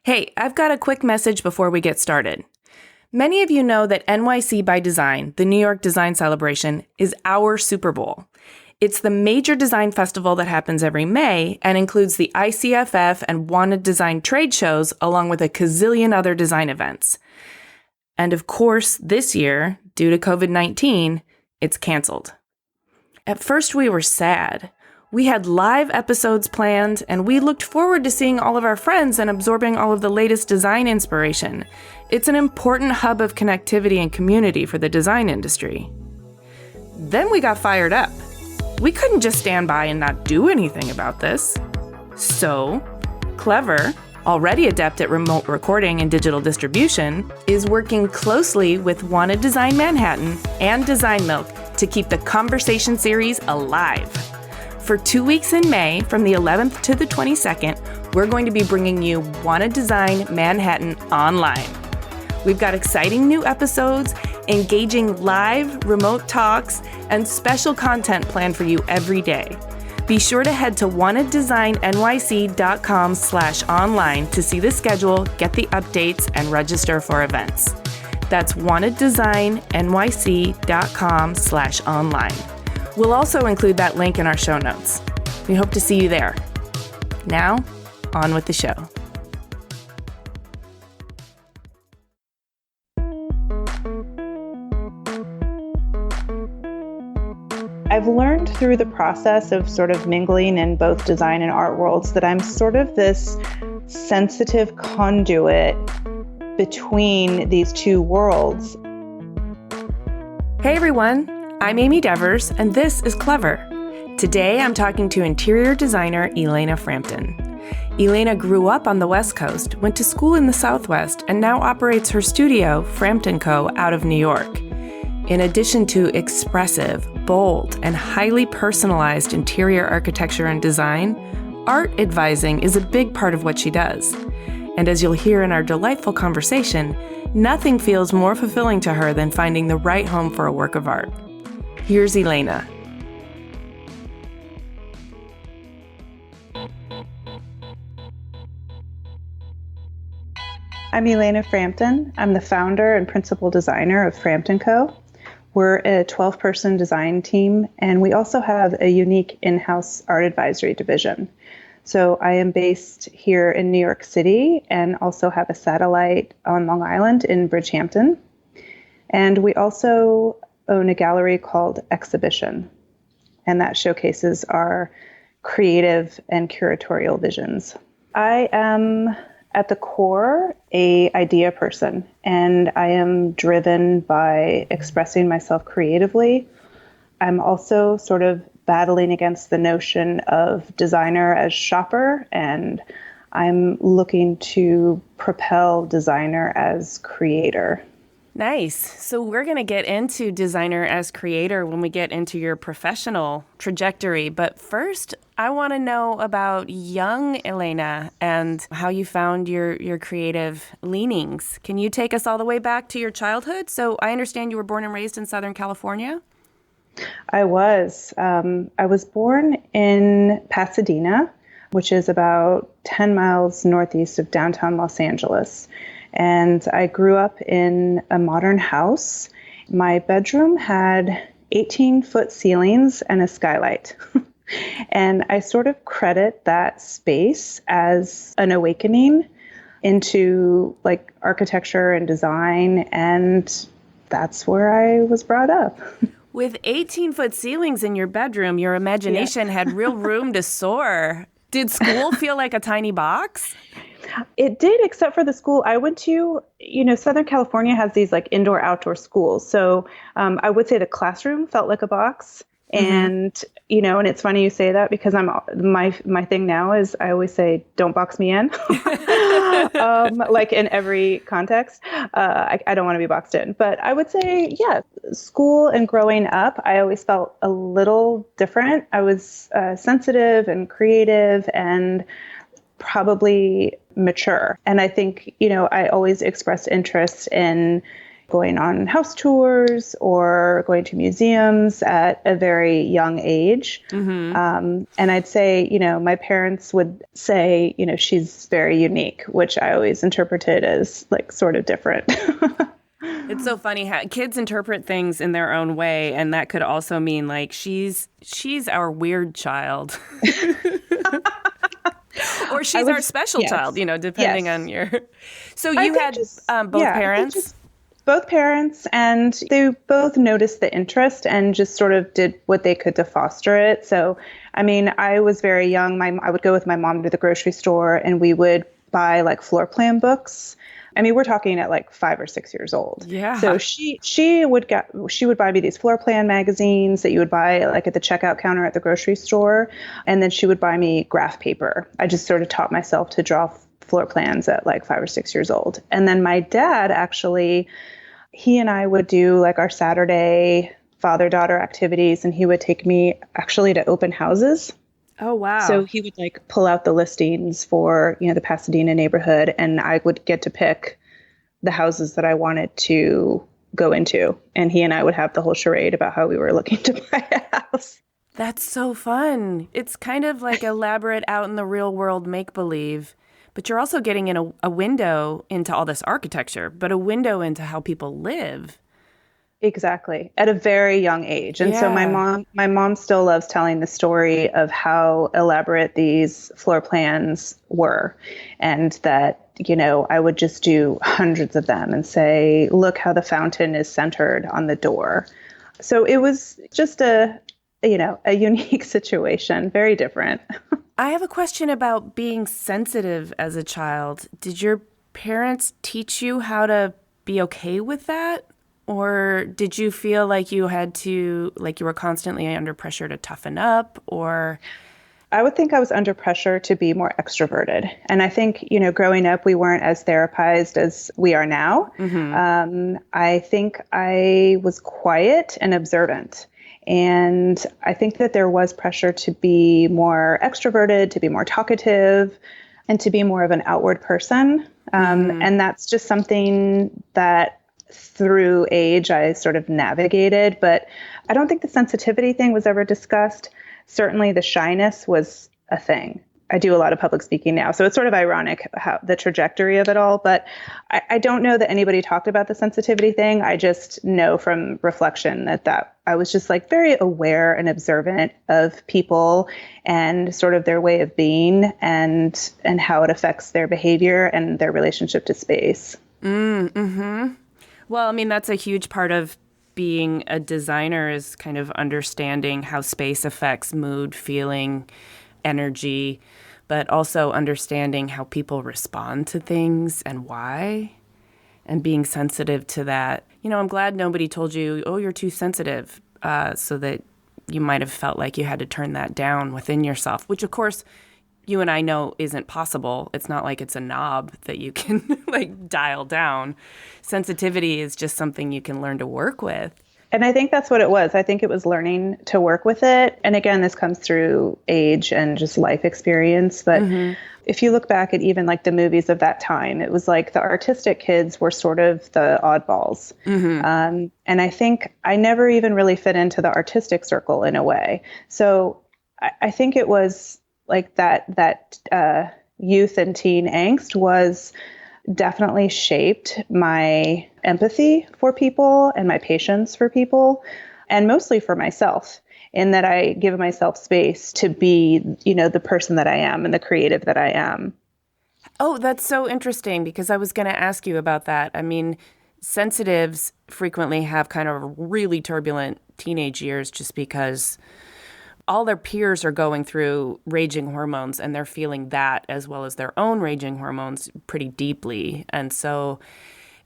Hey, I've got a quick message before we get started. Many of you know that NYC by Design, the New York Design Celebration, is our Super Bowl. It's the major design festival that happens every May and includes the ICFF and WantedDesign trade shows along with a gazillion other design events. And of course, this year, due to COVID-19, it's canceled. At first, we were sad. We had live episodes planned, and we looked forward to seeing all of our friends and absorbing all of the latest design inspiration. It's an important hub of connectivity and community for the design industry. Then we got fired up. We couldn't just stand by and not do anything about this. So, Clever, already adept at remote recording and digital distribution, is working closely with WantedDesign Manhattan and Design Milk to keep the Conversation series alive. For 2 weeks in May, from the 11th to the 22nd, we're going to be bringing you WantedDesign Manhattan online. We've got exciting new episodes, engaging live remote talks, and special content planned for you every day. Be sure to head to wanteddesignyc.com/online to see the schedule, get the updates, and register for events. That's wanteddesignyc.com/online. We'll also include that link in our show notes. We hope to see you there. Now, on with the show. I've learned through the process of sort of mingling in both design and art worlds that I'm sort of this sensitive conduit between these two worlds. Hey everyone, I'm Amy Devers, and this is Clever. Today I'm talking to interior designer Elena Frampton. Elena grew up on the West Coast, went to school in the Southwest, and now operates her studio, Frampton Co, out of New York. In addition to expressive, bold, and highly personalized interior architecture and design, art advising is a big part of what she does. And as you'll hear in our delightful conversation, nothing feels more fulfilling to her than finding the right home for a work of art. Here's Elena. I'm Elena Frampton. I'm the founder and principal designer of Frampton Co. We're a 12-person design team, and we also have a unique in-house art advisory division. So I am based here in New York City and also have a satellite on Long Island in Bridgehampton. And we also own a gallery called Exhibition, and that showcases our creative and curatorial visions. I am at the core an idea person, and I am driven by expressing myself creatively. I'm also sort of battling against the notion of designer as shopper, and I'm looking to propel designer as creator. Nice. So we're going to get into designer as creator when we get into your professional trajectory. But first, I want to know about young Elena and how you found your creative leanings. Can you take us all the way back to your childhood? So I understand you were born and raised in Southern California. I was. I was born in Pasadena, which is about 10 miles northeast of downtown Los Angeles. And I grew up in a modern house. My bedroom had 18-foot ceilings and a skylight. And I sort of credit that space as an awakening into like architecture and design. And that's where I was brought up. With 18-foot ceilings in your bedroom, your imagination had real room to soar. Did school feel like a tiny box? It did, except for the school I went to. Southern California has these like indoor-outdoor schools. So I would say the classroom felt like a box. And, and it's funny you say that because my thing now is I always say, don't box me in, like in every context. I don't want to be boxed in. But I would say, yeah, school and growing up, I always felt a little different. I was sensitive and creative and probably mature. And I think, I always expressed interest in going on house tours or going to museums at a very young age. And I'd say, my parents would say, she's very unique, which I always interpreted as like sort of different. It's so funny how kids interpret things in their own way, and that could also mean like she's our weird child. Or she's our special child, depending on your... So you had both parents? Both parents, and they both noticed the interest and just sort of did what they could to foster it. So, I mean, I was very young. I would go with my mom to the grocery store, and we would buy like floor plan books. I mean, we're talking at like 5 or 6 years old. Yeah. So she would buy me these floor plan magazines that you would buy like at the checkout counter at the grocery store. And then she would buy me graph paper. I just sort of taught myself to draw floor plans at like 5 or 6 years old. And then my dad actually, he and I would do like our Saturday father-daughter activities, and he would take me actually to open houses. Oh, wow. So he would like pull out the listings for, the Pasadena neighborhood, and I would get to pick the houses that I wanted to go into. And he and I would have the whole charade about how we were looking to buy a house. That's so fun. It's kind of like elaborate out in the real world make-believe, but you're also getting in a window into all this architecture, but a window into how people live. Exactly. At a very young age. And so my mom still loves telling the story of how elaborate these floor plans were, and that, I would just do hundreds of them and say, look how the fountain is centered on the door. So it was just a unique situation, very different. I have a question about being sensitive as a child. Did your parents teach you how to be okay with that? Or did you feel like you had to, like you were constantly under pressure to toughen up? Or I would think I was under pressure to be more extroverted. And I think, growing up, we weren't as therapized as we are now. I think I was quiet and observant. And I think that there was pressure to be more extroverted, to be more talkative, and to be more of an outward person. And that's just something that through age I sort of navigated, but I don't think the sensitivity thing was ever discussed. Certainly the shyness was a thing. I do a lot of public speaking now, so it's sort of ironic how the trajectory of it all, but I don't know that anybody talked about the sensitivity thing. I just know from reflection that I was just like very aware and observant of people and sort of their way of being and how it affects their behavior and their relationship to space. Well, I mean, that's a huge part of being a designer, is kind of understanding how space affects mood, feeling, energy, but also understanding how people respond to things and why, and being sensitive to that. I'm glad nobody told you, oh, you're too sensitive, so that you might have felt like you had to turn that down within yourself, which, of course, you and I know isn't possible. It's not like it's a knob that you can like dial down. Sensitivity is just something you can learn to work with. And I think that's what it was. I think it was learning to work with it. And again, this comes through age and just life experience. But if you look back at even like the movies of that time, it was like the artistic kids were sort of the oddballs. And I think I never even really fit into the artistic circle in a way. So I think it was like that youth and teen angst was definitely shaped my empathy for people and my patience for people, and mostly for myself, in that I give myself space to be, the person that I am and the creative that I am. Oh, that's so interesting, because I was going to ask you about that. I mean, sensitives frequently have kind of really turbulent teenage years just because all their peers are going through raging hormones, and they're feeling that as well as their own raging hormones pretty deeply. And so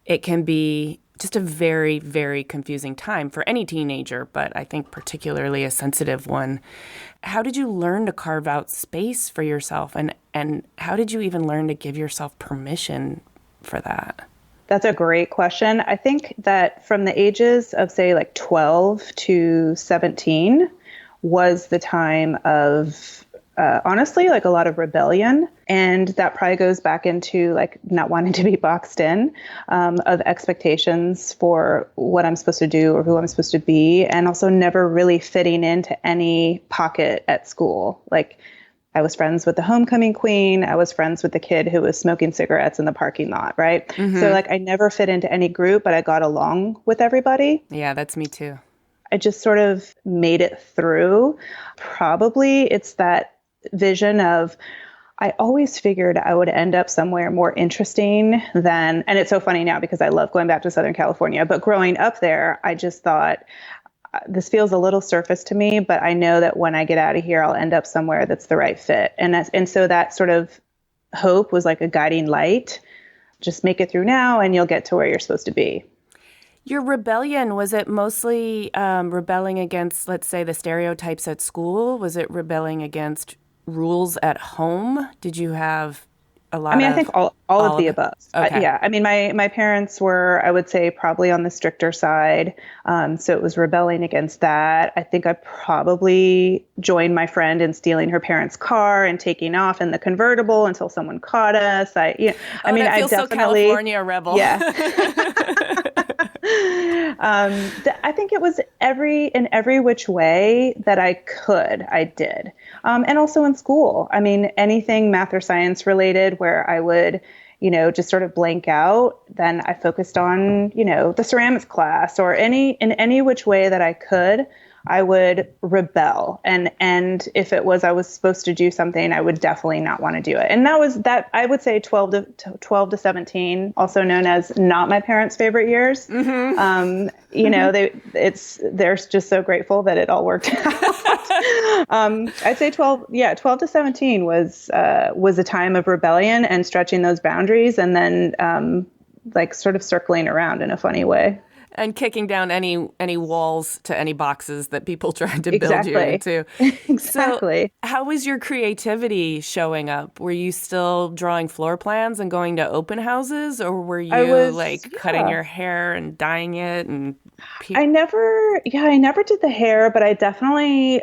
it can be just a very, very confusing time for any teenager, but I think particularly a sensitive one. How did you learn to carve out space for yourself? And how did you even learn to give yourself permission for that? That's a great question. I think that from the ages of, say, like 12 to 17, was the time of honestly, like a lot of rebellion. And that probably goes back into like not wanting to be boxed in, of expectations for what I'm supposed to do or who I'm supposed to be. And also never really fitting into any pocket at school. Like I was friends with the homecoming queen. I was friends with the kid who was smoking cigarettes in the parking lot, right? So like I never fit into any group, but I got along with everybody. Yeah, that's me too. I just sort of made it through. Probably it's that vision of I always figured I would end up somewhere more interesting than, and it's so funny now because I love going back to Southern California, but growing up there, I just thought, this feels a little surface to me, but I know that when I get out of here, I'll end up somewhere that's the right fit. And so that sort of hope was like a guiding light. Just make it through now and you'll get to where you're supposed to be. Your rebellion, was it mostly rebelling against, let's say, the stereotypes at school? Was it rebelling against rules at home? Did you have a lot I think all of the above. Okay. Yeah. I mean, my parents were, I would say, probably on the stricter side. So it was rebelling against that. I think I probably joined my friend in stealing her parents' car and taking off in the convertible until someone caught us. I mean, that feels I definitely, so California rebel. Yeah. I think it was in every which way that I could, I did. And also in school. I mean, anything math or science related where I would, just sort of blank out, then I focused on, the ceramics class or in any which way that I could, I would rebel. And if it was I was supposed to do something, I would definitely not want to do it. And that I would say 12 to 17, also known as not my parents' favorite years. Mm-hmm. They're just so grateful that it all worked out. I'd say 12 to 17 was a time of rebellion and stretching those boundaries and then like sort of circling around in a funny way. And kicking down any walls to any boxes that people tried to build you into. Exactly. So how was your creativity showing up? Were you still drawing floor plans and going to open houses? Or were you cutting your hair and dyeing it? And I never did the hair, but I definitely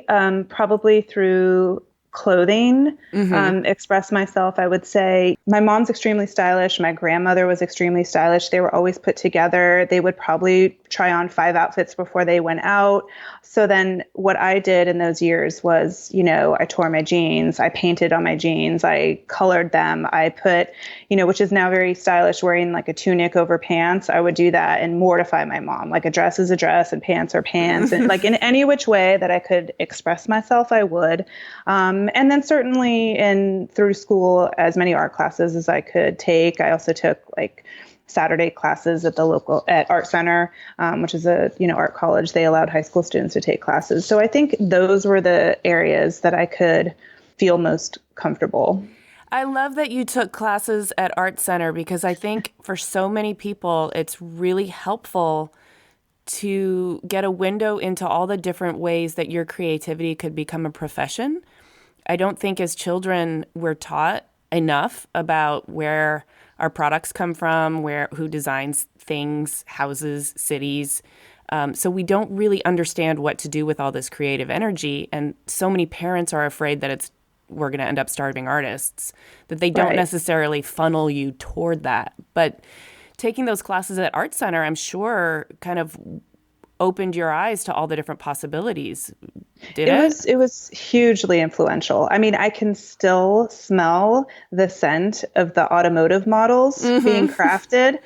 probably through clothing, express myself. I would say my mom's extremely stylish. My grandmother was extremely stylish. They were always put together. They would probably try on 5 outfits before they went out. So then what I did in those years was, I tore my jeans. I painted on my jeans. I colored them. I put, which is now very stylish, wearing like a tunic over pants. I would do that and mortify my mom. Like a dress is a dress and pants are pants. And like in any which way that I could express myself, I would. And then certainly through school, as many art classes as I could take. I also took like Saturday classes at Art Center, which is a art college. They allowed high school students to take classes. So I think those were the areas that I could feel most comfortable. I love that you took classes at Art Center because I think for so many people, it's really helpful to get a window into all the different ways that your creativity could become a profession. I don't think as children we're taught enough about where our products come from, who designs things, houses, cities. So we don't really understand what to do with all this creative energy. And so many parents are afraid that we're going to end up starving artists, that they don't necessarily funnel you toward that. But taking those classes at Art Center, I'm sure kind of opened your eyes to all the different possibilities. It was hugely influential. I mean, I can still smell the scent of the automotive models being crafted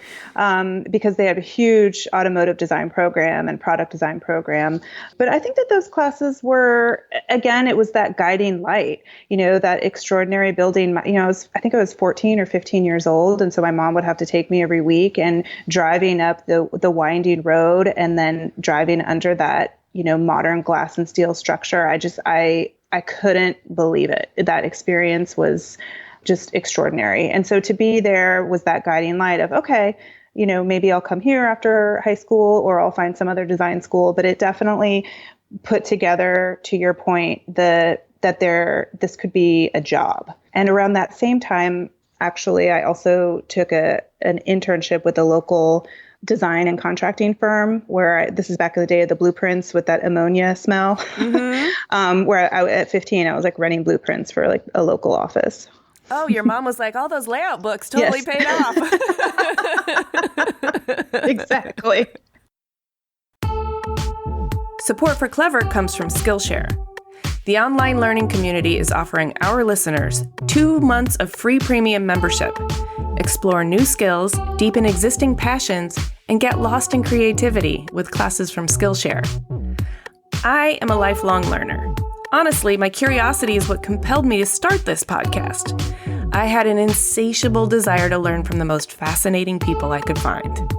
because they have a huge automotive design program and product design program. But I think that those classes were, again, it was that guiding light, that extraordinary building. I think I was 14 or 15 years old. And so my mom would have to take me every week and driving up the winding road and then driving under that modern glass and steel structure. I couldn't believe it. That experience was just extraordinary. And so to be there was that guiding light of, okay, maybe I'll come here after high school or I'll find some other design school. But it definitely put together, to your point, that this could be a job. And around that same time, actually, I also took an internship with a local design and contracting firm this is back in the day of the blueprints with that ammonia smell. Where at 15, I was like running blueprints for like a local office. Oh, your mom was like, all those layout books totally paid off. Exactly. Support for Clever comes from Skillshare. The online learning community is offering our listeners 2 months of free premium membership. Explore new skills, deepen existing passions, and get lost in creativity with classes from Skillshare. I am a lifelong learner. Honestly, my curiosity is what compelled me to start this podcast. I had an insatiable desire to learn from the most fascinating people I could find.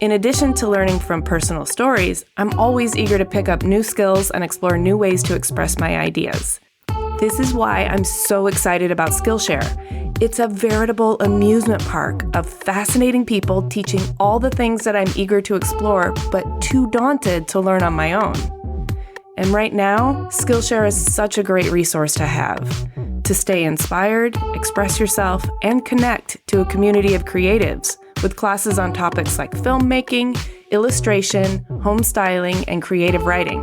In addition to learning from personal stories, I'm always eager to pick up new skills and explore new ways to express my ideas. This is why I'm so excited about Skillshare. It's a veritable amusement park of fascinating people teaching all the things that I'm eager to explore, but too daunted to learn on my own. And right now, Skillshare is such a great resource to have. To stay inspired, express yourself, and connect to a community of creatives with classes on topics like filmmaking, illustration, home styling, and creative writing.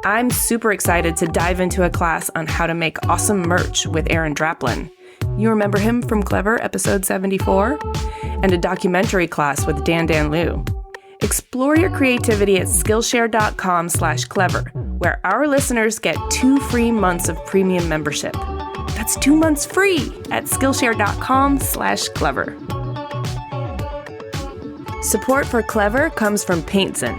I'm super excited to dive into a class on how to make awesome merch with Aaron Draplin. You remember him from Clever, episode 74? And a documentary class with Dan Liu. Explore your creativity at Skillshare.com/clever, where our listeners get 2 free months of premium membership. That's 2 months free at Skillshare.com/clever. Support for Clever comes from Paintzen.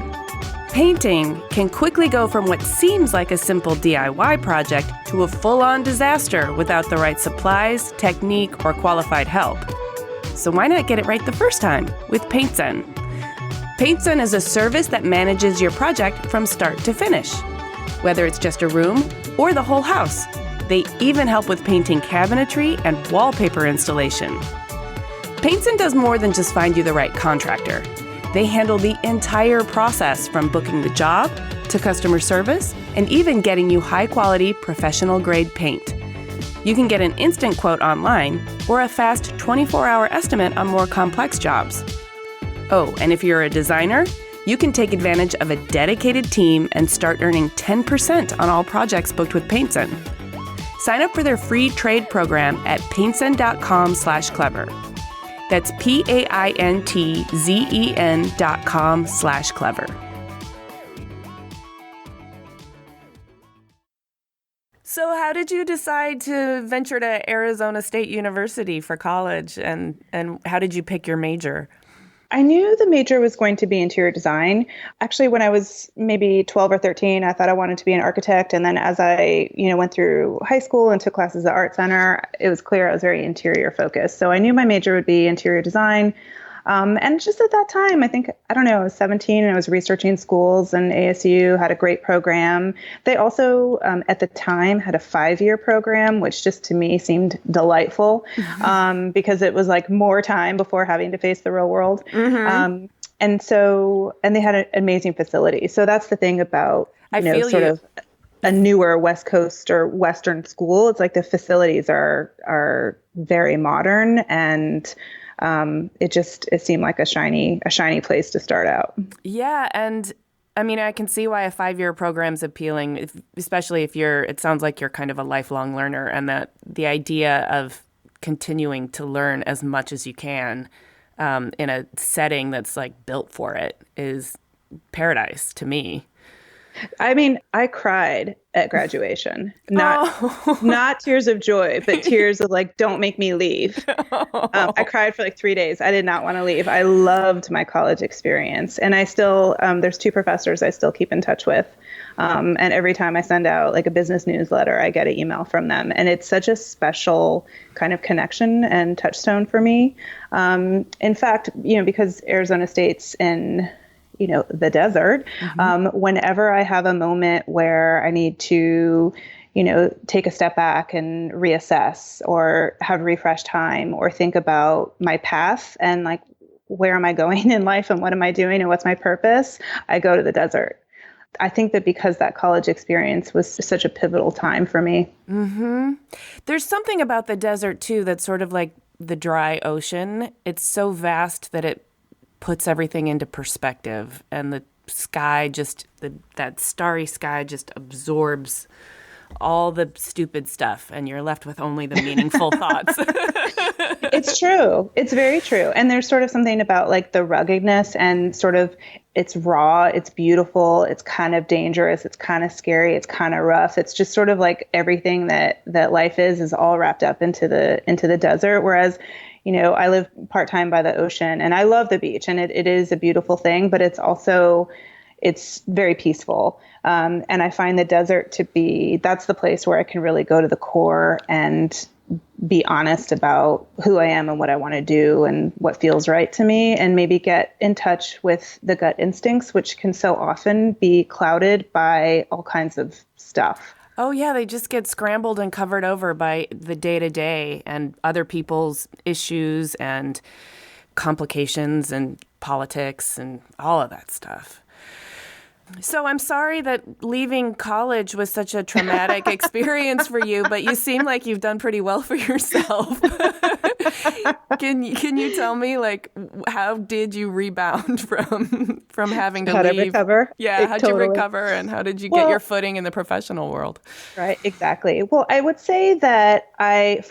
Painting can quickly go from what seems like a simple DIY project to a full-on disaster without the right supplies, technique, or qualified help. So why not get it right the first time with Paintzen? Paintzen is a service that manages your project from start to finish, whether it's just a room or the whole house. They even help with painting cabinetry and wallpaper installation. Paintzen does more than just find you the right contractor. They handle the entire process from booking the job to customer service and even getting you high-quality, professional-grade paint. You can get an instant quote online or a fast 24-hour estimate on more complex jobs. Oh, and if you're a designer, you can take advantage of a dedicated team and start earning 10% on all projects booked with Paintzen. Sign up for their free trade program at paintzen.com/clever. That's PAINTZEN.com/clever. So how did you decide to venture to Arizona State University for college, and how did you pick your major? I knew the major was going to be interior design. Actually, when I was maybe 12 or 13, I thought I wanted to be an architect. And then as I, went through high school and took classes at Art Center, it was clear I was very interior focused. So I knew my major would be interior design. And just at that time, I was 17 and I was researching schools, and ASU had a great program. They also, at the time, had a 5-year program, which just to me seemed delightful because it was like more time before having to face the real world. Mm-hmm. And they had an amazing facility. So that's the thing about, of a newer West Coast or Western school. It's like the facilities are very modern, and it seemed like a shiny place to start out. Yeah. And I mean, I can see why a 5-year program's appealing, especially if it sounds like you're kind of a lifelong learner, and that the idea of continuing to learn as much as you can in a setting that's like built for it is paradise to me. I mean, I cried at graduation, not tears of joy, but tears of like, don't make me leave. I cried for like 3 days. I did not want to leave. I loved my college experience. And I still, there's 2 professors I still keep in touch with. And every time I send out like a business newsletter, I get an email from them. And it's such a special kind of connection and touchstone for me. In fact, because Arizona State's in the desert, whenever I have a moment where I need to, take a step back and reassess or have refresh time or think about my path and like, where am I going in life and what am I doing and what's my purpose? I go to the desert. I think that because that college experience was such a pivotal time for me. Mm-hmm. There's something about the desert too that's sort of like the dry ocean. It's so vast that it puts everything into perspective, and the sky that starry sky just absorbs all the stupid stuff, and you're left with only the meaningful thoughts. It's true. It's very true. And there's sort of something about like the ruggedness and sort of it's raw, it's beautiful, it's kind of dangerous, it's kind of scary, it's kind of rough. It's just sort of like everything that life is all wrapped up into the desert. Whereas, I live part-time by the ocean and I love the beach, and it is a beautiful thing, but it's very peaceful. And I find the desert that's the place where I can really go to the core and be honest about who I am and what I want to do and what feels right to me, and maybe get in touch with the gut instincts, which can so often be clouded by all kinds of stuff. Oh, yeah, they just get scrambled and covered over by the day-to-day and other people's issues and complications and politics and all of that stuff. So I'm sorry that leaving college was such a traumatic experience for you, but you seem like you've done pretty well for yourself. Can you tell me, like, how did you rebound from having to leave? How to recover? Yeah, how'd you recover, and how did you get your footing in the professional world? Right, exactly. Well, I would say that I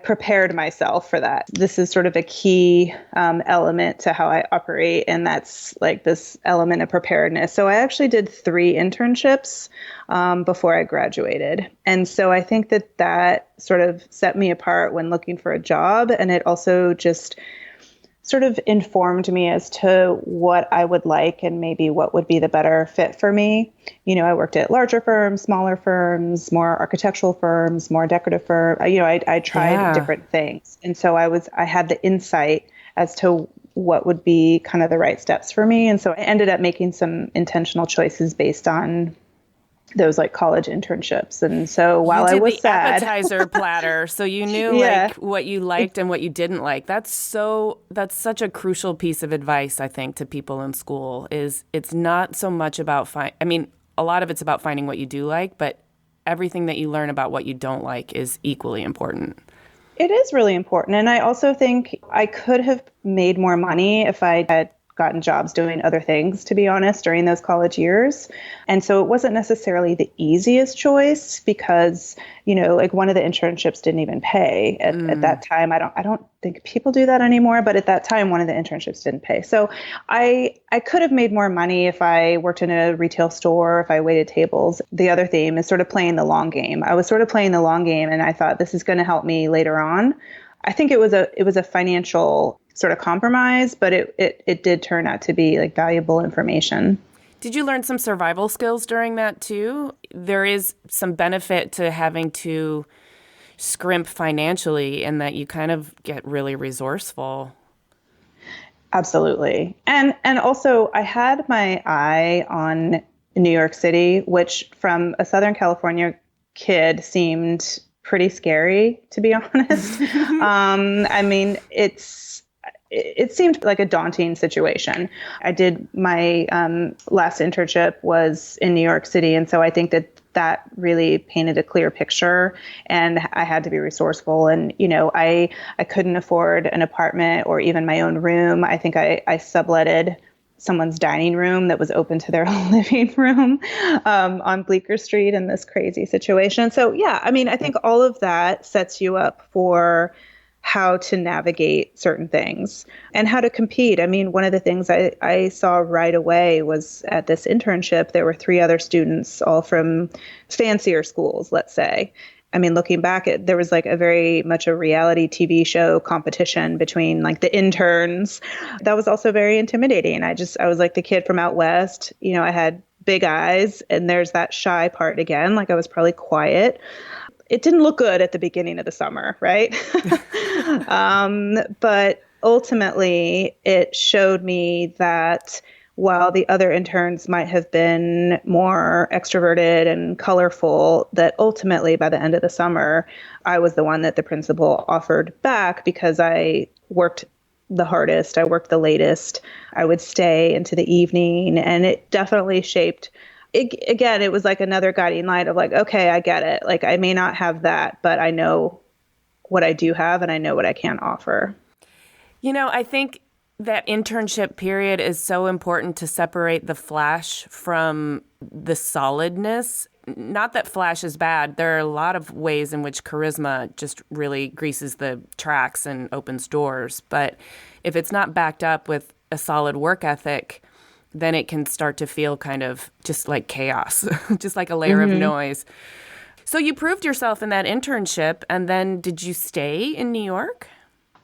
prepared myself for that. This is sort of a key element to how I operate, and that's like this element of preparedness. So I actually did 3 internships before I graduated. And so I think that sort of set me apart when looking for a job. And it also just sort of informed me as to what I would like and maybe what would be the better fit for me. I worked at larger firms, smaller firms, more architectural firms, more decorative firms. I tried different things. And so I had the insight as to what would be kind of the right steps for me. And so I ended up making some intentional choices based on those like college internships. And so while I was sad, appetizer platter, so you knew like what you liked and what you didn't like. That's such a crucial piece of advice, I think, to people in school. Is it's not so much about a lot of it's about finding what you do like, but everything that you learn about what you don't like is equally important. It is really important. And I also think I could have made more money if I had gotten jobs doing other things, to be honest, during those college years. And so it wasn't necessarily the easiest choice because, like one of the internships didn't even pay at that time. I don't think people do that anymore, but at that time, one of the internships didn't pay. So I could have made more money if I worked in a retail store, if I waited tables. The other theme is sort of playing the long game. I was sort of playing the long game, and I thought this is going to help me later on. I think it was a financial sort of compromise, but it did turn out to be like valuable information. Did you learn some survival skills during that too? There is some benefit to having to scrimp financially in that you kind of get really resourceful. Absolutely. And also I had my eye on New York City, which from a Southern California kid seemed pretty scary, to be honest. It seemed like a daunting situation. I did my last internship was in New York City. And so I think that really painted a clear picture, and I had to be resourceful. And, I couldn't afford an apartment or even my own room. I think I subletted someone's dining room that was open to their living room on Bleecker Street in this crazy situation. So, I think all of that sets you up for how to navigate certain things and how to compete. One of the things I saw right away was at this internship, there were 3 other students, all from fancier schools, let's say. Looking back, there was like a very much a reality TV show competition between like the interns. That was also very intimidating. I was like the kid from out west. I had big eyes, and there's that shy part again. Like I was probably quiet. It didn't look good at the beginning of the summer, right? But ultimately, it showed me that while the other interns might have been more extroverted and colorful, that ultimately by the end of the summer, I was the one that the principal offered back because I worked the hardest, I worked the latest, I would stay into the evening, and it definitely shaped. It was like another guiding light of like, okay, I get it. Like I may not have that, but I know what I do have and I know what I can offer. I think that internship period is so important to separate the flash from the solidness. Not that flash is bad. There are a lot of ways in which charisma just really greases the tracks and opens doors. But if it's not backed up with a solid work ethic, then it can start to feel kind of just like chaos, just like a layer of noise. So you proved yourself in that internship, and then did you stay in New York?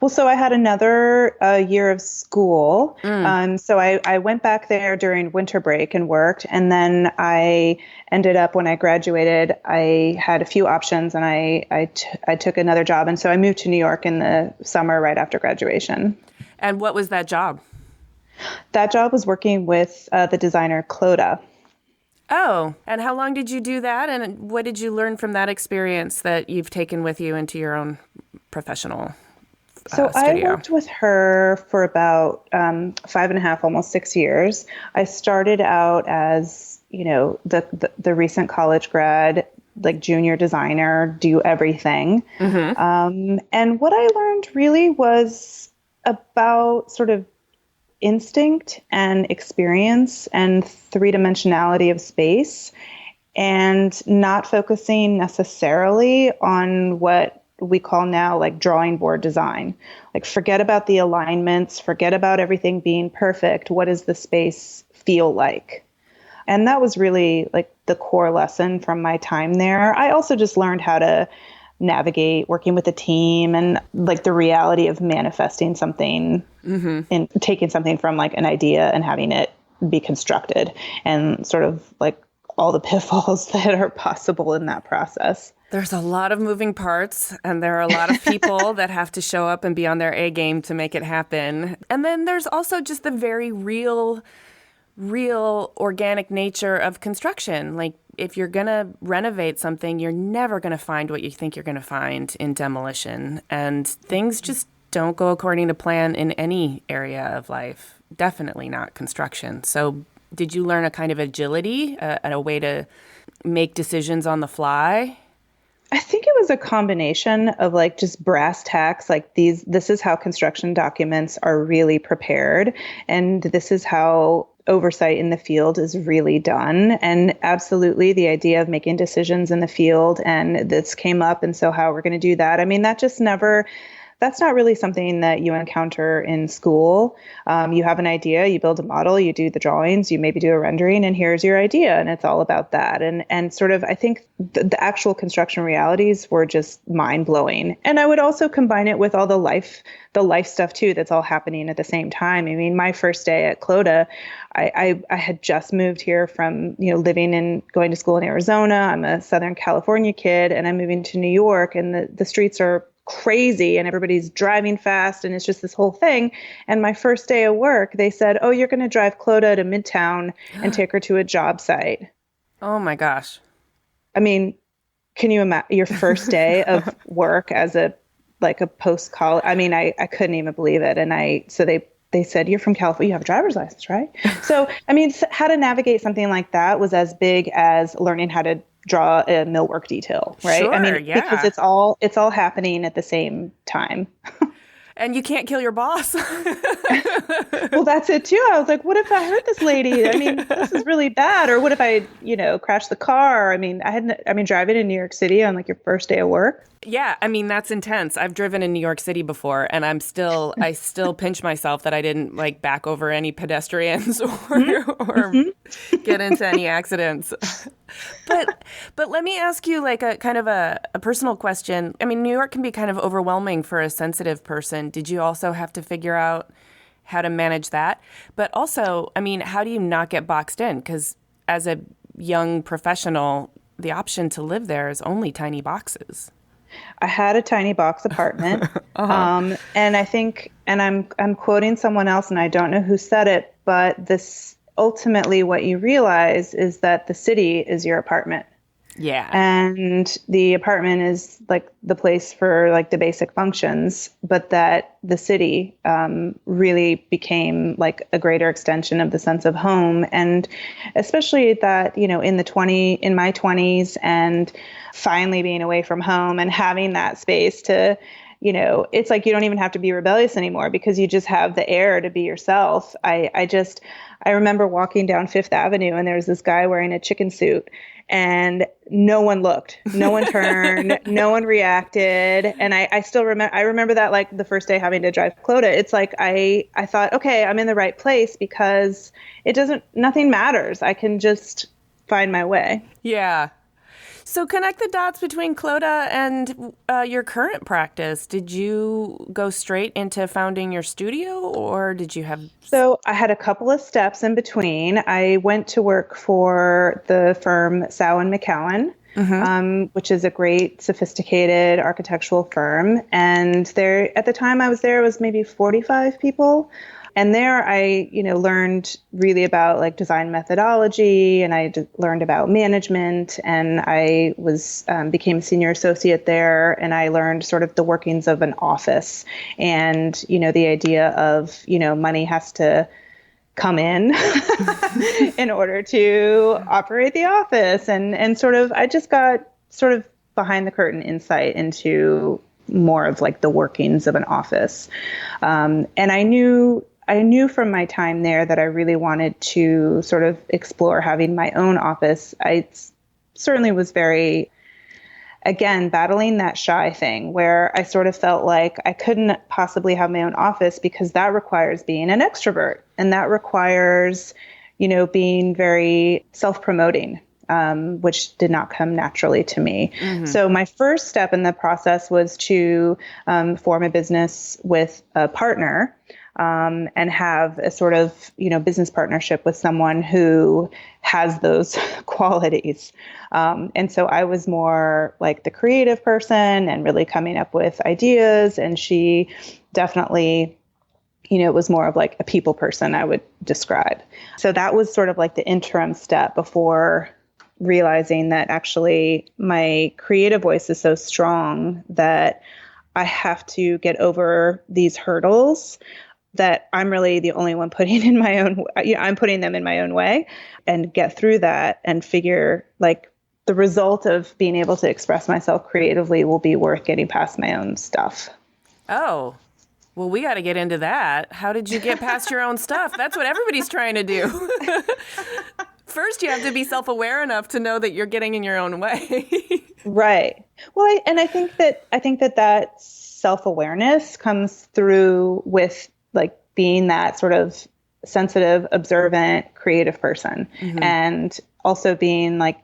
Well, so I had another year of school. So I went back there during winter break and worked. And then I ended up, when I graduated, I had a few options, and I took another job. And so I moved to New York in the summer right after graduation. And what was that job? That job was working with the designer Clodagh. Oh, and how long did you do that? And what did you learn from that experience that you've taken with you into your own professional So studio? I worked with her for about 5.5, almost 6 years. I started out as, the recent college grad, like junior designer, do everything. And what I learned really was about sort of instinct and experience and three-dimensionality of space, and not focusing necessarily on what we call now like drawing board design. Like, forget about the alignments, forget about everything being perfect. What does the space feel like? And that was really like the core lesson from my time there. I also just learned how to navigate working with a team, and like the reality of manifesting something and taking something from like an idea and having it be constructed, and sort of like all the pitfalls that are possible in that process. There's a lot of moving parts, and there are a lot of people that have to show up and be on their A game to make it happen. And then there's also just the very real organic nature of construction. Like, if you're going to renovate something, you're never going to find what you think you're going to find in demolition. And things just don't go according to plan in any area of life, definitely not construction. So did you learn a kind of agility, a way to make decisions on the fly? I think it was a combination of like just brass tacks, like this is how construction documents are really prepared, and this is how oversight in the field is really done. And absolutely the idea of making decisions in the field, and this came up, and so how we're going to do that. I mean, that's not really something that you encounter in school. You have an idea, you build a model, you do the drawings, you maybe do a rendering, and here's your idea. And it's all about that. And sort of, I think the actual construction realities were just mind blowing. And I would also combine it with all the life stuff too, that's all happening at the same time. I mean, my first day at Clodagh, I had just moved here from, living and going to school in Arizona. I'm a Southern California kid, and I'm moving to New York, and the streets are crazy and everybody's driving fast, and it's just this whole thing. And my first day of work, they said, "Oh, you're going to drive Clodagh to Midtown and take her to a job site." Oh my gosh. I mean, can you imagine your first day of work as a post-college? I mean, I couldn't even believe it. And so they said, "You're from California, you have a driver's license, right?" So, I mean, how to navigate something like that was as big as learning how to draw a millwork detail, right? Sure, I mean, yeah. because it's all happening at the same time. And you can't kill your boss. Well, that's it too. I was like, what if I hurt this lady? I mean, this is really bad. Or what if I, crash the car? I mean, driving in New York City on like your first day of work. Yeah, I mean, that's intense. I've driven in New York City before, and I still pinch myself that I didn't like back over any pedestrians or get into any accidents. But let me ask you like a kind of a personal question. I mean, New York can be kind of overwhelming for a sensitive person. Did you also have to figure out how to manage that? But also, I mean, how do you not get boxed in? Because as a young professional, the option to live there is only tiny boxes. I had a tiny box apartment. And I think, and I'm quoting someone else, and I don't know who said it, but this ultimately what you realize is that the city is your apartment. Yeah. And the apartment is like the place for like the basic functions, but that the city really became like a greater extension of the sense of home. And especially that, in my 20s, and finally being away from home and having that space to, it's like you don't even have to be rebellious anymore because you just have the air to be yourself. I remember walking down Fifth Avenue and there was this guy wearing a chicken suit and no one looked, no one turned, no one reacted. And I still remember that like the first day having to drive Clota. It's like, I thought, okay, I'm in the right place because nothing matters. I can just find my way. Yeah. So connect the dots between Clota and your current practice. Did you go straight into founding your studio or did you have... So I had a couple of steps in between. I went to work for the firm Sow and McCowan, which is a great, sophisticated architectural firm. And there, at the time I was there, it was maybe 45 people. And there I, learned really about like design methodology, and I learned about management, and I became a senior associate there, and I learned sort of the workings of an office and, the idea of, money has to come in in order to operate the office. And sort of, I just got sort of behind the curtain insight into more of like the workings of an office. And I knew from my time there that I really wanted to sort of explore having my own office. I certainly was very, again, battling that shy thing where I sort of felt like I couldn't possibly have my own office because that requires being an extrovert. And that requires, being very self-promoting, which did not come naturally to me. Mm-hmm. So my first step in the process was to form a business with a partner. And have a sort of, business partnership with someone who has those qualities. And so I was more like the creative person and really coming up with ideas. And she definitely, was more of like a people person, I would describe. So that was sort of like the interim step before realizing that actually my creative voice is so strong that I have to get over these hurdles that I'm really the only one putting in my own, I'm putting them in my own way and get through that and figure like the result of being able to express myself creatively will be worth getting past my own stuff. Oh, well, we got to get into that. How did you get past your own stuff? That's what everybody's trying to do. First, you have to be self-aware enough to know that you're getting in your own way. Right. Well, I think that self-awareness comes through with like being that sort of sensitive, observant, creative person, and also being like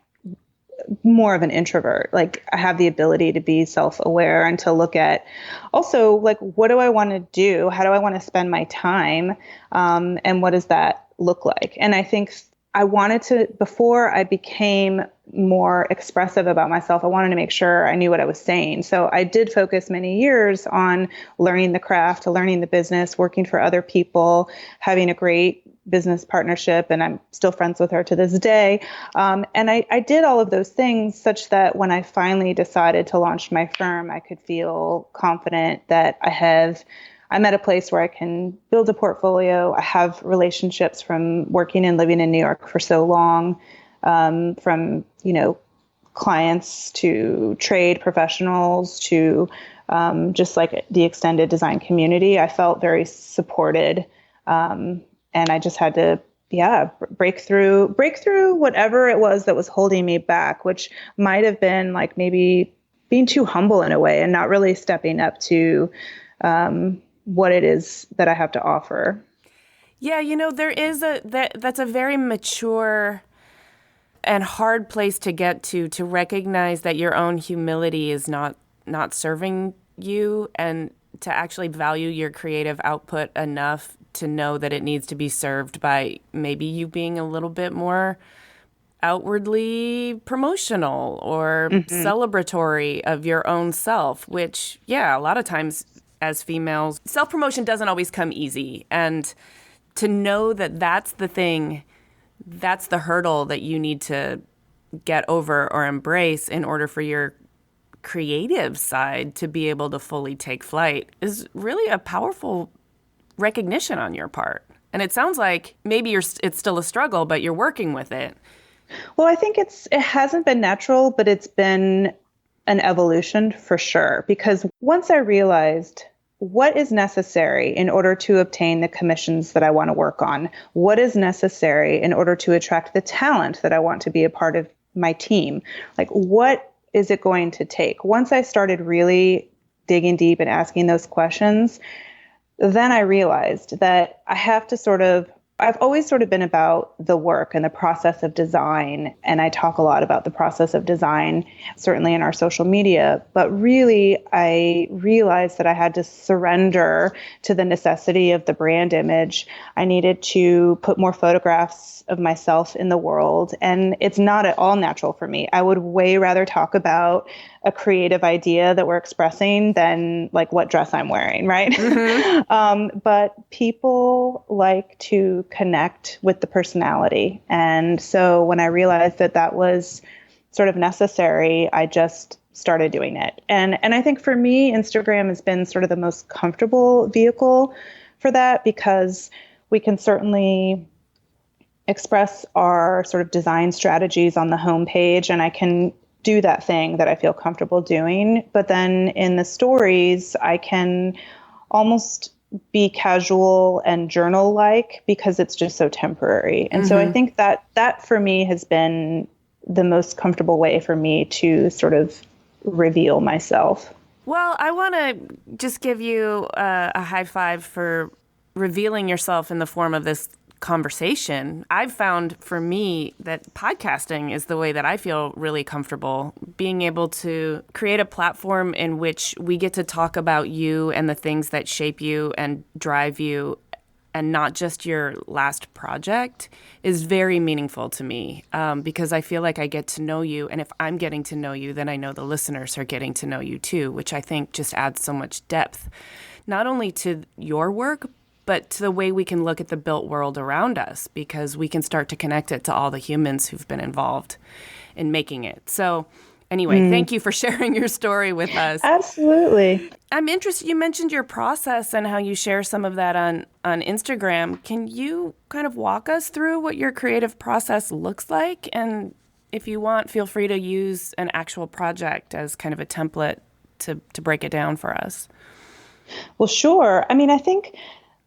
more of an introvert. Like I have the ability to be self-aware and to look at also like, what do I want to do? How do I want to spend my time? And what does that look like? And I think I wanted to, before I became more expressive about myself, I wanted to make sure I knew what I was saying. So I did focus many years on learning the craft, learning the business, working for other people, having a great business partnership, and I'm still friends with her to this day. And I did all of those things such that when I finally decided to launch my firm, I could feel confident that I'm at a place where I can build a portfolio. I have relationships from working and living in New York for so long, from, clients to trade professionals to just like the extended design community. I felt very supported. And I just had to, break through whatever it was that was holding me back, which might have been like maybe being too humble in a way and not really stepping up to what it is that I have to offer. Yeah, there is that's a very mature and hard place to get to recognize that your own humility is not serving you, and to actually value your creative output enough to know that it needs to be served by maybe you being a little bit more outwardly promotional or celebratory of your own self, which, a lot of times as females, self-promotion doesn't always come easy. And to know that that's the thing, that's the hurdle that you need to get over or embrace in order for your creative side to be able to fully take flight is really a powerful recognition on your part. And it sounds like maybe it's still a struggle, but you're working with it. Well, I think it hasn't been natural, but it's been an evolution for sure, because once I realized what is necessary in order to obtain the commissions that I want to work on, what is necessary in order to attract the talent that I want to be a part of my team, like what is it going to take? Once I started really digging deep and asking those questions, then I realized that I have to I've always sort of been about the work and the process of design. And I talk a lot about the process of design, certainly in our social media. But really, I realized that I had to surrender to the necessity of the brand image. I needed to put more photographs of myself in the world. And it's not at all natural for me. I would way rather talk about a creative idea that we're expressing than like what dress I'm wearing, right? Mm-hmm. But people like to connect with the personality. And so when I realized that that was sort of necessary, I just started doing it. And I think for me, Instagram has been sort of the most comfortable vehicle for that, because we can certainly express our sort of design strategies on the homepage, and I can do that thing that I feel comfortable doing. But then in the stories, I can almost be casual and journal-like because it's just so temporary. And so I think that for me has been the most comfortable way for me to sort of reveal myself. Well, I want to just give you a high five for revealing yourself in the form of this conversation. I've found for me that podcasting is the way that I feel really comfortable, being able to create a platform in which we get to talk about you and the things that shape you and drive you, and not just your last project, is very meaningful to me, because I feel like I get to know you. And if I'm getting to know you, then I know the listeners are getting to know you too, which I think just adds so much depth, not only to your work, but to the way we can look at the built world around us, because we can start to connect it to all the humans who've been involved in making it. So anyway, thank you for sharing your story with us. Absolutely. I'm interested, you mentioned your process and how you share some of that on Instagram. Can you kind of walk us through what your creative process looks like? And if you want, feel free to use an actual project as kind of a template to break it down for us. Well, sure. I mean, I think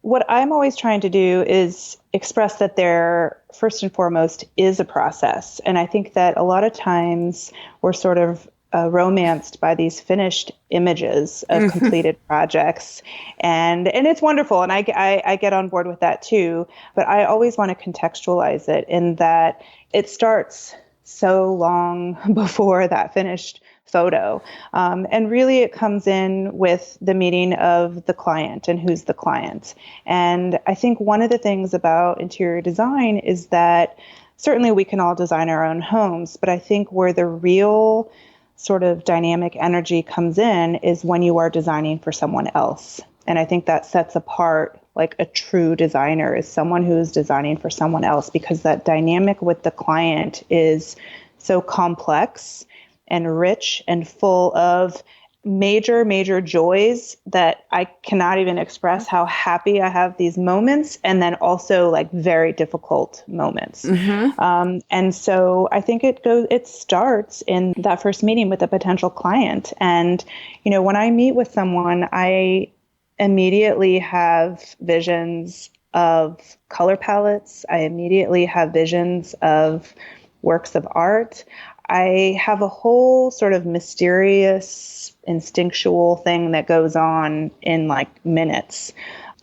what I'm always trying to do is express that there, first and foremost, is a process. And I think that a lot of times we're sort of romanced by these finished images of completed projects. And it's wonderful. And I get on board with that too. But I always want to contextualize it in that it starts so long before that finished photo. And really it comes in with the meeting of the client and who's the client. And I think one of the things about interior design is that certainly we can all design our own homes, but I think where the real sort of dynamic energy comes in is when you are designing for someone else. And I think that sets apart like a true designer is someone who is designing for someone else, because that dynamic with the client is so complex and rich and full of major joys that I cannot even express how happy I have these moments, and then also like very difficult moments. And so I think it starts in that first meeting with a potential client. And, you know, when I meet with someone, I immediately have visions of color palettes. I immediately have visions of works of art. I have a whole sort of mysterious, instinctual thing that goes on in like minutes.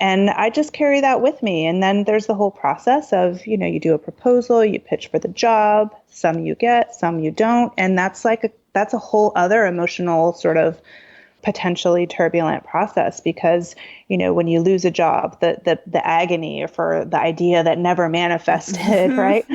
And I just carry that with me. And then there's the whole process of, you know, you do a proposal, you pitch for the job, some you get, some you don't. And that's a whole other emotional sort of potentially turbulent process, because, you know, when you lose a job, the agony for the idea that never manifested, right?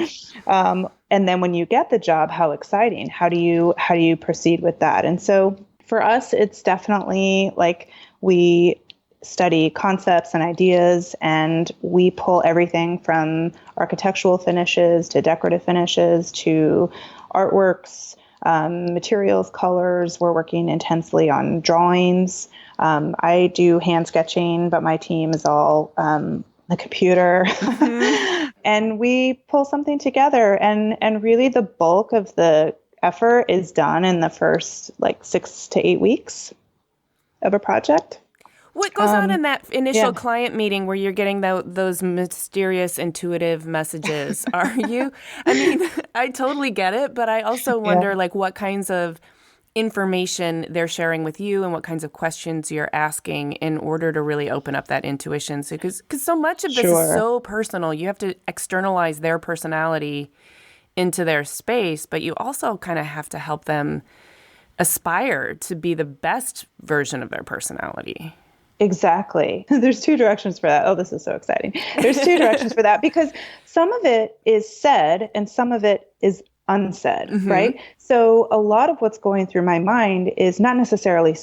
And then when you get the job, how exciting. How do you proceed with that? And so for us, it's definitely like we study concepts and ideas, and we pull everything from architectural finishes to decorative finishes to artworks, materials, colors. We're working intensely on drawings. I do hand sketching, but my team is all the computer. And we pull something together. And really the bulk of the effort is done in the first like 6 to 8 weeks of a project. What goes on in that initial yeah. client meeting where you're getting those mysterious, intuitive messages? I mean, I totally get it, but I also wonder like what kinds of information they're sharing with you and what kinds of questions you're asking in order to really open up that intuition. So, because so much of this is so personal, you have to externalize their personality into their space, but you also kind of have to help them aspire to be the best version of their personality. Exactly. There's 2 directions for that. Oh, this is so exciting. There's 2 directions for that because some of it is said and some of it is unsaid, right? So a lot of what's going through my mind is not necessarily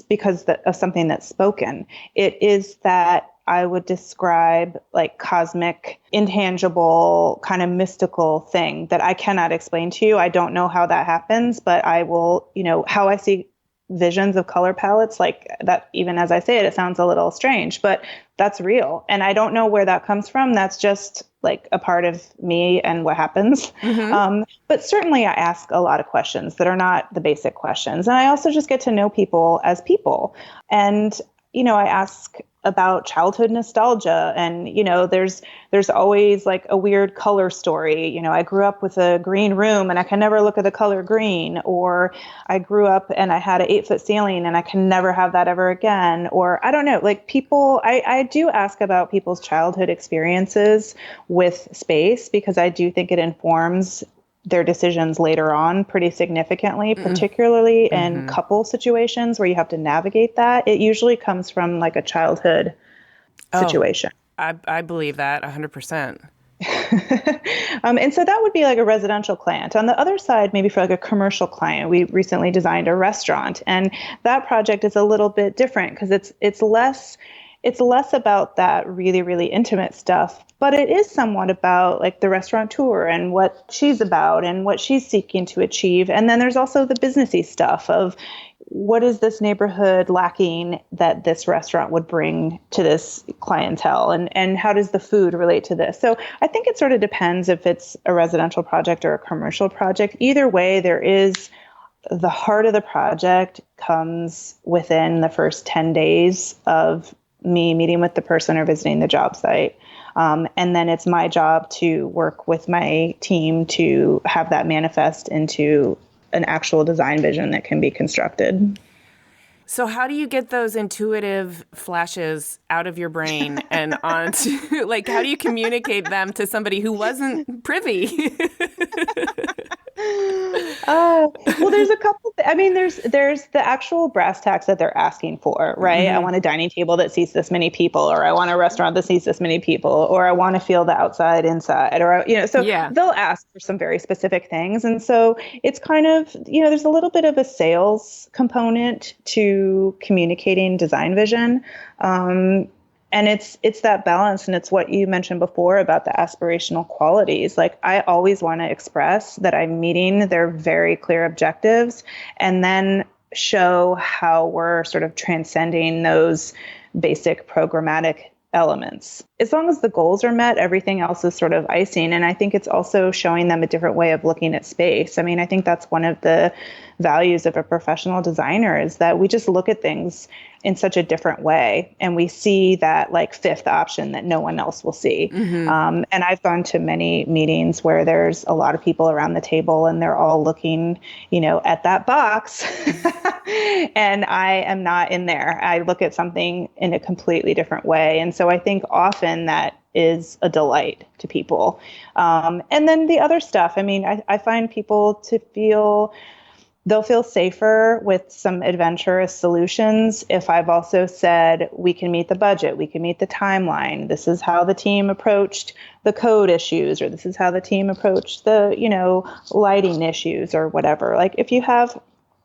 because of something that's spoken. It is that I would describe like cosmic, intangible, kind of mystical thing that I cannot explain to you. I don't know how that happens, but I will, how I see visions of color palettes like that. Even as I say it, it sounds a little strange, but that's real. And I don't know where that comes from. That's just like a part of me and what happens. But certainly I ask a lot of questions that are not the basic questions. And I also just get to know people as people. And, I ask about childhood nostalgia and, there's always like a weird color story. I grew up with a green room and I can never look at the color green, or I grew up and I had an 8-foot ceiling and I can never have that ever again. Or I don't know, like people, I do ask about people's childhood experiences with space because I do think it informs their decisions later on pretty significantly, particularly in couple situations where you have to navigate that. It usually comes from like a childhood situation. I believe that 100%. And so that would be like a residential client. On the other side, maybe for like a commercial client, we recently designed a restaurant, and that project is a little bit different because it's less about that really, really intimate stuff, but it is somewhat about like the restaurateur and what she's about and what she's seeking to achieve. And then there's also the businessy stuff of what is this neighborhood lacking that this restaurant would bring to this clientele, and how does the food relate to this? So I think it sort of depends if it's a residential project or a commercial project. Either way, there is the heart of the project comes within the first 10 days of me meeting with the person or visiting the job site. And then it's my job to work with my team to have that manifest into an actual design vision that can be constructed. So how do you get those intuitive flashes out of your brain and onto, like, how do you communicate them to somebody who wasn't privy? Well, there's a couple. There's the actual brass tacks that they're asking for, right? I want a dining table that seats this many people, or I want a restaurant that seats this many people, or I want to feel the outside, inside, or they'll ask for some very specific things, and so it's kind of there's a little bit of a sales component to communicating design vision. And it's that balance, and it's what you mentioned before about the aspirational qualities. Like I always want to express that I'm meeting their very clear objectives, and then show how we're sort of transcending those basic programmatic elements. As long as the goals are met, everything else is sort of icing. And I think it's also showing them a different way of looking at space. I think that's one of the values of a professional designer is that we just look at things in such a different way. And we see that like fifth option that no one else will see. And I've gone to many meetings where there's a lot of people around the table and they're all looking, at that box. And I am not in there. I look at something in a completely different way. And so I think often that is a delight to people. And then the other stuff, I find people they'll feel safer with some adventurous solutions if I've also said, we can meet the budget, we can meet the timeline. This is how the team approached the code issues, or this is how the team approached the, lighting issues or whatever. Like if you have,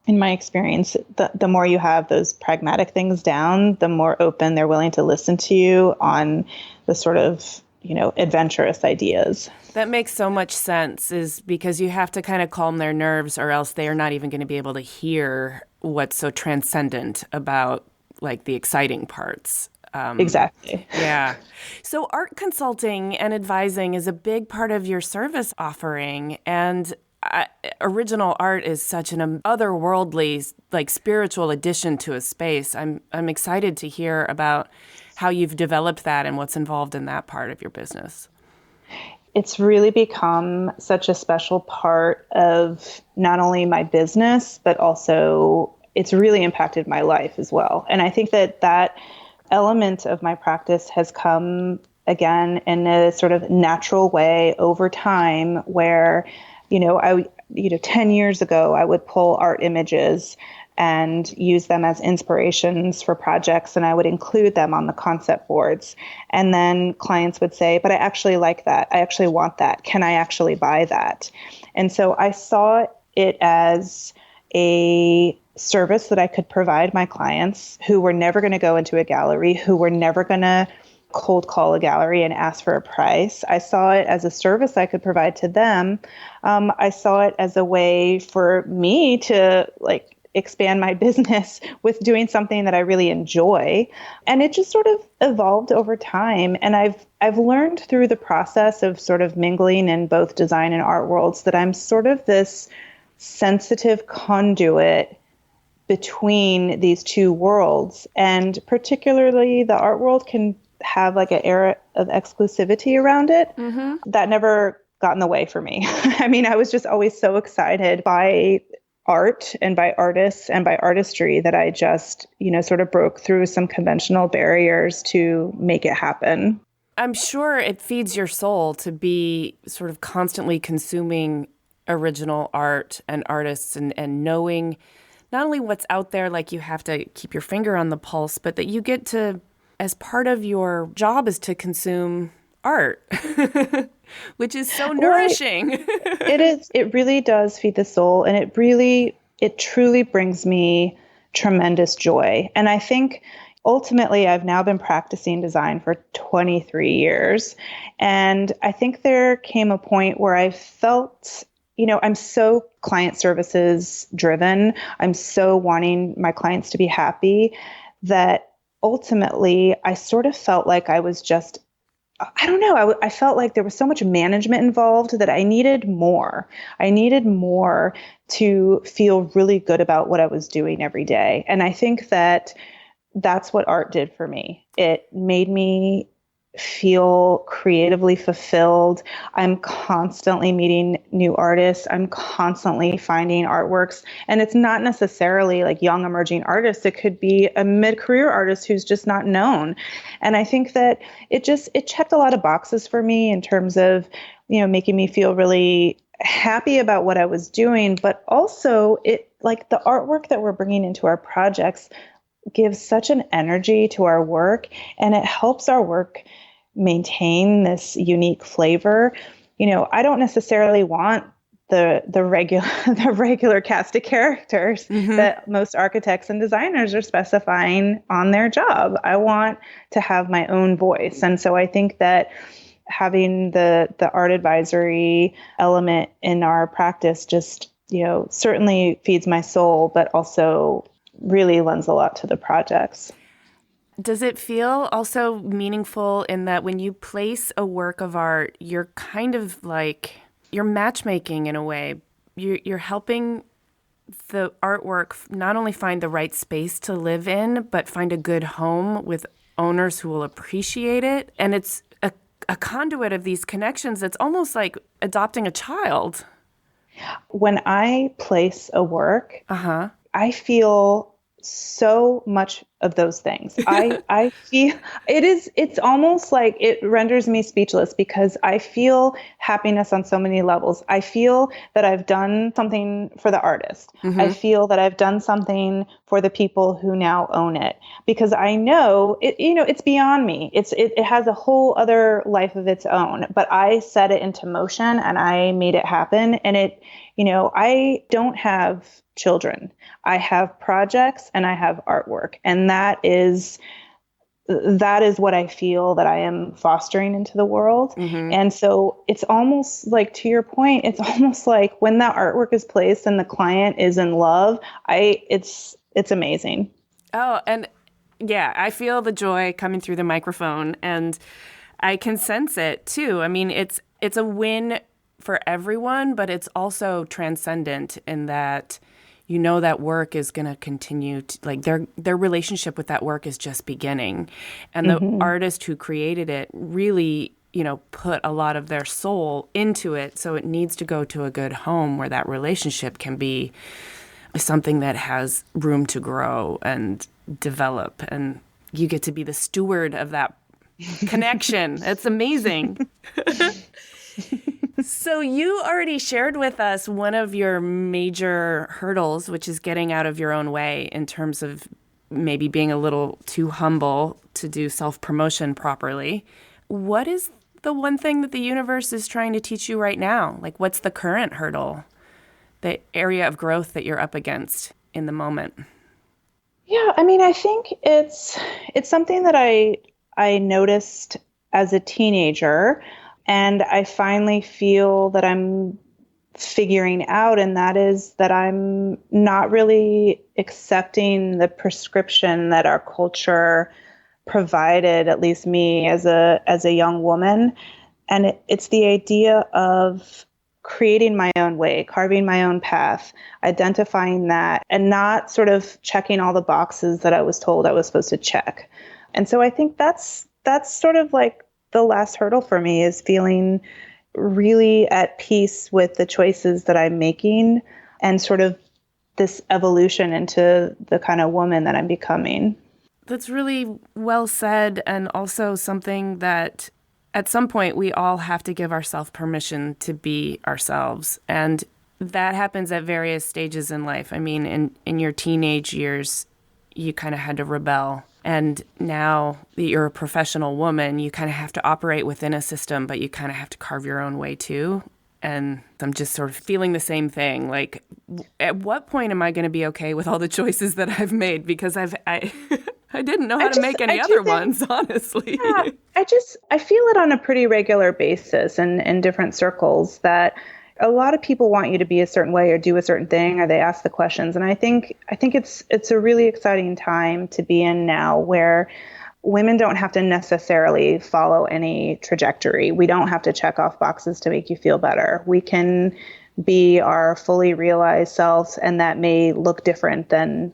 in my experience, the more you have those pragmatic things down, the more open they're willing to listen to you on the sort of, adventurous ideas. That makes so much sense, is because you have to kind of calm their nerves, or else they are not even going to be able to hear what's so transcendent about like the exciting parts. Exactly. Yeah. So art consulting and advising is a big part of your service offering. And original art is such an otherworldly, like spiritual addition to a space. I'm excited to hear about how you've developed that and what's involved in that part of your business. It's really become such a special part of not only my business, but also it's really impacted my life as well. And I think that element of my practice has come again in a sort of natural way over time where, 10 years ago, I would pull art images and use them as inspirations for projects, and I would include them on the concept boards. And then clients would say, but I actually like that. I actually want that. Can I actually buy that? And so I saw it as a service that I could provide my clients who were never going to go into a gallery, who were never going to cold call a gallery and ask for a price. I saw it as a service I could provide to them. I saw it as a way for me to expand my business with doing something that I really enjoy. And it just sort of evolved over time. And I've learned through the process of sort of mingling in both design and art worlds that I'm sort of this sensitive conduit between these two worlds. And particularly the art world can have like an era of exclusivity around it. Mm-hmm. That never got in the way for me. I mean, I was just always so excited by art and by artists and by artistry that I just, sort of broke through some conventional barriers to make it happen. I'm sure it feeds your soul to be sort of constantly consuming original art and artists and knowing not only what's out there, like you have to keep your finger on the pulse, but that you get to, as part of your job is to consume art, which is so nourishing. It is. It really does feed the soul. And it truly brings me tremendous joy. And I think ultimately I've now been practicing design for 23 years. And I think there came a point where I felt, I'm so client services driven. I'm so wanting my clients to be happy that ultimately I sort of felt like I was just, I don't know. I felt like there was so much management involved that I needed more. I needed more to feel really good about what I was doing every day. And I think that that's what art did for me. It made me feel creatively fulfilled. I'm constantly meeting new artists. I'm constantly finding artworks. And it's not necessarily like young emerging artists. It could be a mid-career artist who's just not known. And I think that it checked a lot of boxes for me in terms of, making me feel really happy about what I was doing, but also the artwork that we're bringing into our projects gives such an energy to our work, and it helps our work maintain this unique flavor. I don't necessarily want the regular cast of characters mm-hmm. that most architects and designers are specifying on their job. I want to have my own voice. And so I think that having the art advisory element in our practice just, certainly feeds my soul, but also really lends a lot to the projects. Does it feel also meaningful in that when you place a work of art, you're kind of like, you're matchmaking in a way. You're helping the artwork not only find the right space to live in, but find a good home with owners who will appreciate it. And it's a conduit of these connections that's almost like adopting a child. When I place a work, I feel so much of those things. I feel it's almost like it renders me speechless because I feel happiness on so many levels. I feel that I've done something for the artist. Mm-hmm. I feel that I've done something for the people who now own it because I know it, it's beyond me. It has a whole other life of its own, but I set it into motion and I made it happen. And I don't have children. I have projects and I have artwork. And that is what I feel that I am fostering into the world. Mm-hmm. And so it's almost like, to your point, it's almost like when that artwork is placed and the client is in love, it's amazing. Oh, and yeah, I feel the joy coming through the microphone and I can sense it too. I mean, it's a win for everyone, but it's also transcendent in that you know that work is going to continue to, like their relationship with that work is just beginning. And the artist who created it really, put a lot of their soul into it. So it needs to go to a good home where that relationship can be something that has room to grow and develop. And you get to be the steward of that connection. It's amazing. So you already shared with us one of your major hurdles, which is getting out of your own way in terms of maybe being a little too humble to do self-promotion properly. What is the one thing that the universe is trying to teach you right now? Like, what's the current hurdle, the area of growth that you're up against in the moment? Yeah, I mean, I think it's something that I noticed as a teenager, and I finally feel that I'm figuring out, and that is that I'm not really accepting the prescription that our culture provided, at least me as a young woman. And it's the idea of creating my own way, carving my own path, identifying that, and not sort of checking all the boxes that I was told I was supposed to check. And so I think that's sort of like the last hurdle for me, is feeling really at peace with the choices that I'm making and sort of this evolution into the kind of woman that I'm becoming. That's really well said, and also something that at some point we all have to give ourselves permission to be ourselves. And that happens at various stages in life. I mean, in your teenage years, you kind of had to rebel. And now that you're a professional woman, you kind of have to operate within a system, but you kind of have to carve your own way too. And I'm just sort of feeling the same thing. Like, at what point am I going to be okay with all the choices that I've made? Because I didn't know how to make any other ones, honestly. Yeah, I feel it on a pretty regular basis in different circles that a lot of people want you to be a certain way or do a certain thing, or they ask the questions. And I think it's a really exciting time to be in now, where women don't have to necessarily follow any trajectory. We don't have to check off boxes to make you feel better. We can be our fully realized selves, and that may look different than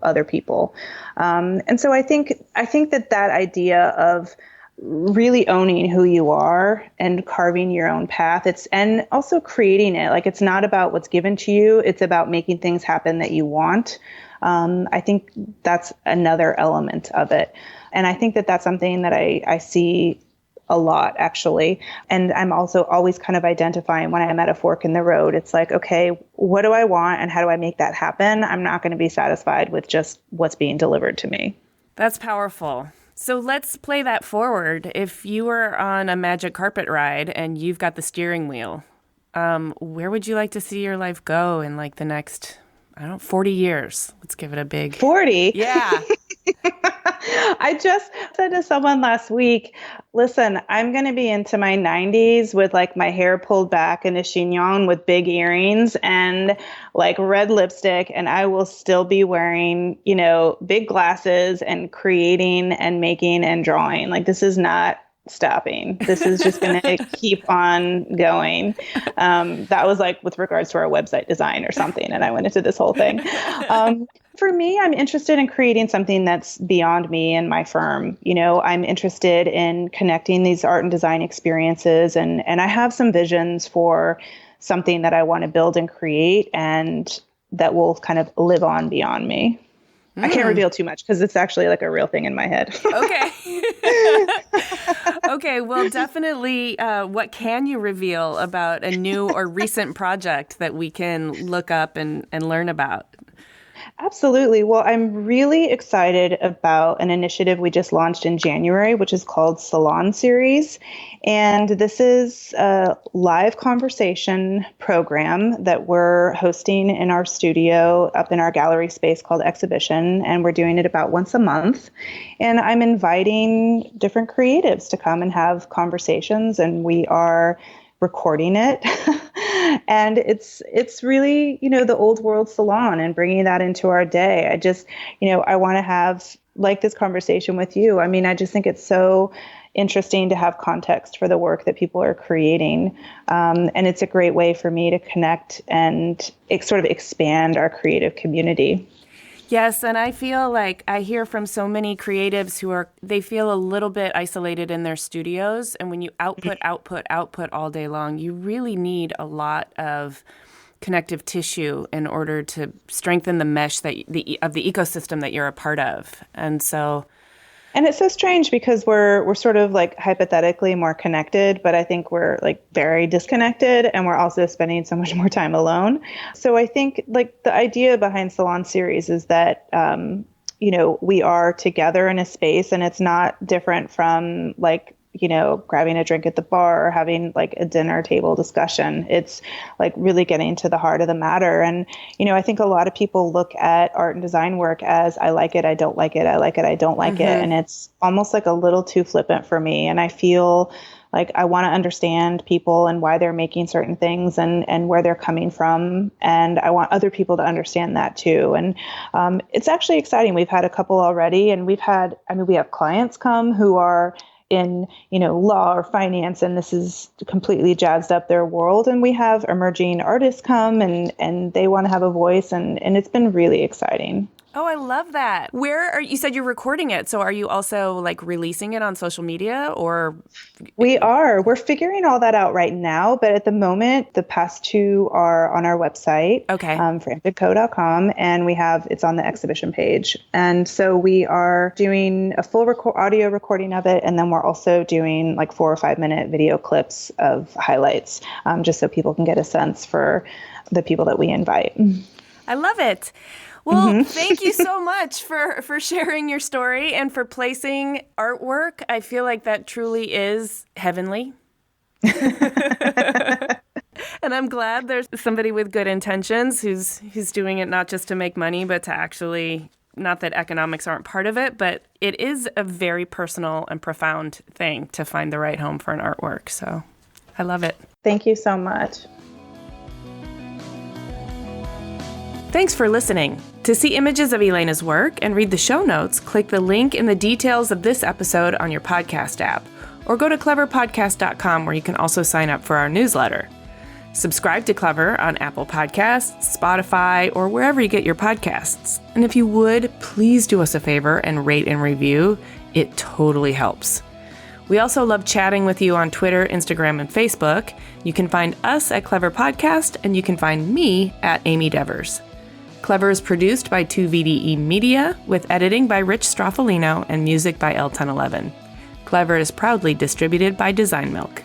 other people. And so I think that idea of really owning who you are and carving your own path, and also creating it. Like, it's not about what's given to you. It's about making things happen that you want. I think that's another element of it. And I think that that's something that I see a lot, actually. And I'm also always kind of identifying when I'm at a fork in the road. It's like, okay, what do I want and how do I make that happen? I'm not going to be satisfied with just what's being delivered to me. That's powerful. So let's play that forward. If you were on a magic carpet ride and you've got the steering wheel, where would you like to see your life go in like the next, 40 years? Let's give it a big 40. Yeah. I just said to someone last week, listen, I'm going to be into my 90s with like my hair pulled back in a chignon with big earrings and like red lipstick. And I will still be wearing, big glasses and creating and making and drawing. Like, this is not stopping. This is just going to keep on going. That was like with regards to our website design or something. And I went into this whole thing. For me, I'm interested in creating something that's beyond me and my firm. I'm interested in connecting these art and design experiences. And I have some visions for something that I want to build and create, and that will kind of live on beyond me. I can't reveal too much because it's actually like a real thing in my head. Okay. Okay, well, definitely, what can you reveal about a new or recent project that we can look up and learn about? Absolutely. Well, I'm really excited about an initiative we just launched in January, which is called Salon Series. And this is a live conversation program that we're hosting in our studio up in our gallery space called Exhibition. And we're doing it about once a month. And I'm inviting different creatives to come and have conversations. And we are recording it. And it's really, the old world salon and bringing that into our day. I just, I want to have like this conversation with you. I mean, I just think it's so interesting to have context for the work that people are creating. And it's a great way for me to connect and sort of expand our creative community. Yes, and I feel like I hear from so many creatives they feel a little bit isolated in their studios. And when you output all day long, you really need a lot of connective tissue in order to strengthen the mesh of the ecosystem that you're a part of. And it's so strange because we're sort of like hypothetically more connected, but I think we're like very disconnected, and we're also spending so much more time alone. So I think like the idea behind Salon Series is that, we are together in a space, and it's not different from like, grabbing a drink at the bar or having like a dinner table discussion. It's like really getting to the heart of the matter. And, I think a lot of people look at art and design work as I like it, I don't like it, I like it, I don't like it. And it's almost like a little too flippant for me. And I feel like I want to understand people and why they're making certain things and where they're coming from. And I want other people to understand that too. And it's actually exciting. We've had a couple already, and we have clients come who are in, law or finance, and this is completely jazzed up their world. And we have emerging artists come and they want to have a voice, and it's been really exciting. Oh, I love that. You said you're recording it. So are you also like releasing it on social media or? We're figuring all that out right now. But at the moment, the past two are on our website, framptonco.com, and it's on the exhibition page. And so we are doing a full audio recording of it. And then we're also doing like 4 or 5 minute video clips of highlights, just so people can get a sense for the people that we invite. I love it. Well, thank you so much for sharing your story and for placing artwork. I feel like that truly is heavenly. And I'm glad there's somebody with good intentions who's doing it not just to make money, but to actually, not that economics aren't part of it, but it is a very personal and profound thing to find the right home for an artwork. So I love it. Thank you so much. Thanks for listening. To see images of Elena's work and read the show notes, click the link in the details of this episode on your podcast app, or go to cleverpodcast.com where you can also sign up for our newsletter. Subscribe to Clever on Apple Podcasts, Spotify, or wherever you get your podcasts. And if you would, please do us a favor and rate and review. It totally helps. We also love chatting with you on Twitter, Instagram, and Facebook. You can find us at Clever Podcast, and you can find me at Amy Devers. Clever is produced by 2VDE Media, with editing by Rich Straffolino and music by L1011. Clever is proudly distributed by Design Milk.